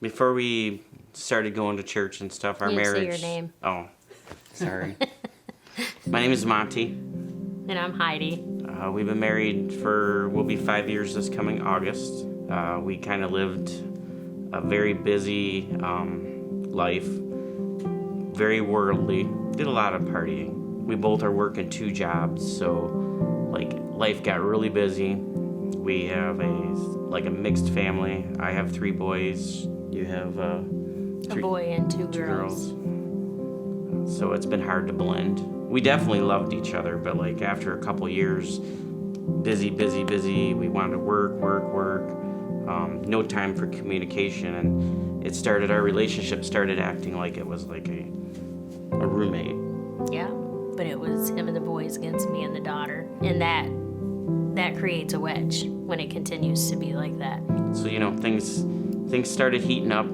Before we started going to church and stuff, our marriage... You say your name. Oh, sorry. My name is Monty. And I'm Heidi. We've been married we'll be 5 years this coming August. We kind of lived a very busy life, very worldly, did a lot of partying. We both are working 2 jobs, so life got really busy. We have a mixed family. I have 3 boys. You have a boy and 2 girls. So it's been hard to blend. We definitely loved each other, but after a couple years, busy. We wanted to work. No time for communication, and our relationship started acting like it was like a roommate. Yeah, but it was him and the boys against me and the daughter, and that creates a wedge when it continues to be like that. So things started heating up.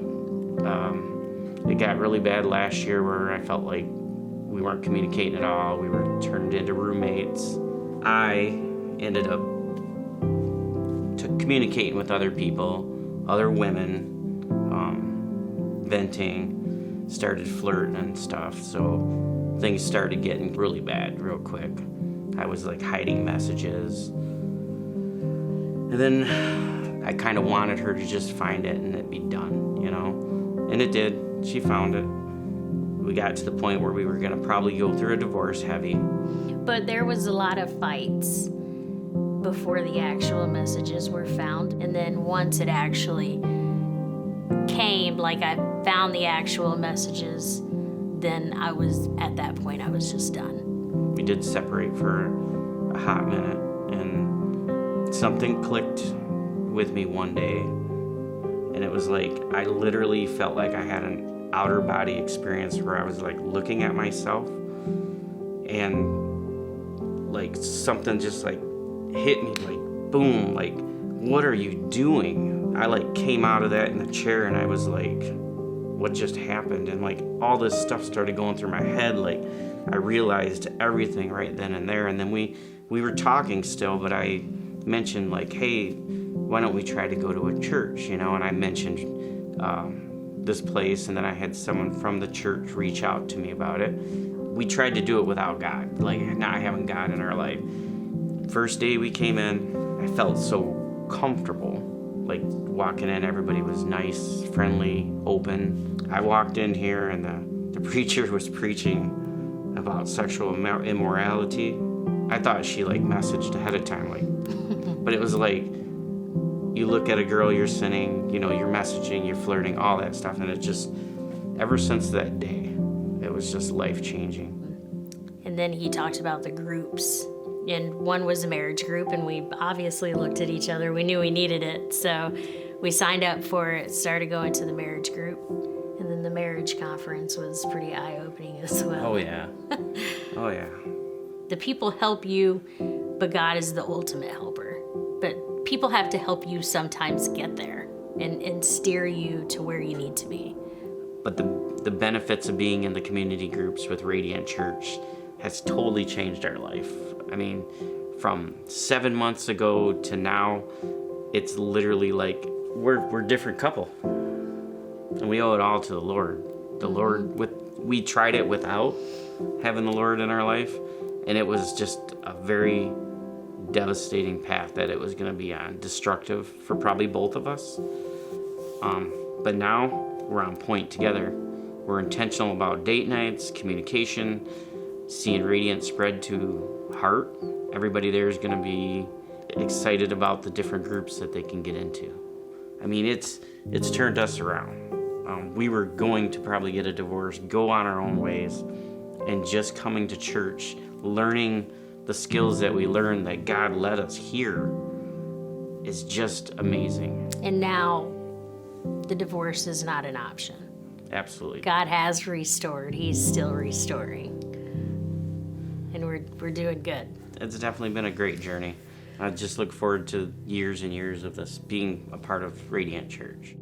It got really bad last year where I felt like we weren't communicating at all. We were turned into roommates. I ended up communicating with other people, other women, venting, started flirting and stuff. So things started getting really bad real quick. I was hiding messages. And then I kind of wanted her to just find it and it'd be done, And it did. She found it. We got to the point where we were going to probably go through a divorce heavy. But there was a lot of fights before the actual messages were found. And then once it actually came, I found the actual messages, then at that point, I was just done. We did separate for a hot minute, and something clicked with me one day. And it was I literally felt like I had an outer body experience where I was looking at myself, and something just hit me boom, what are you doing? I came out of that in the chair, and I was what just happened? And all this stuff started going through my head. I realized everything right then and there. And then we were talking still, but I mentioned hey, why don't we try to go to a church, And I mentioned this place, and then I had someone from the church reach out to me about it. We tried to do it without God, not having God in our life. First day we came in, I felt so comfortable. Walking in, everybody was nice, friendly, open. I walked in here, and the preacher was preaching about sexual immorality. I thought she messaged ahead of time, but it was you look at a girl, you're sinning, you're messaging, you're flirting, all that stuff, and it just, ever since that day, it was just life-changing. And then he talked about the groups, and one was a marriage group, and we obviously looked at each other. We knew we needed it, so we signed up for it, started going to the marriage group, and then the marriage conference was pretty eye-opening as well. Oh, yeah. Oh, yeah. The people help you, but God is the ultimate helper. But people have to help you sometimes get there and steer you to where you need to be. But the benefits of being in the community groups with Radiant Church has totally changed our life. I mean, from 7 months ago to now, it's literally we're a different couple. And we owe it all to the Lord. The Lord, we tried it without having the Lord in our life, and it was just a very devastating path that it was going to be on, destructive for probably both of us. But now we're on point together. We're intentional about date nights, communication, seeing Radiant spread to Heart. Everybody there is going to be excited about the different groups that they can get into. I mean, it's turned us around. We were going to probably get a divorce, go on our own ways, and just coming to church, learning the skills that we learned that God led us here is just amazing. And now the divorce is not an option. Absolutely. God has restored. He's still restoring. And we're doing good. It's definitely been a great journey. I just look forward to years and years of this being a part of Radiant Church.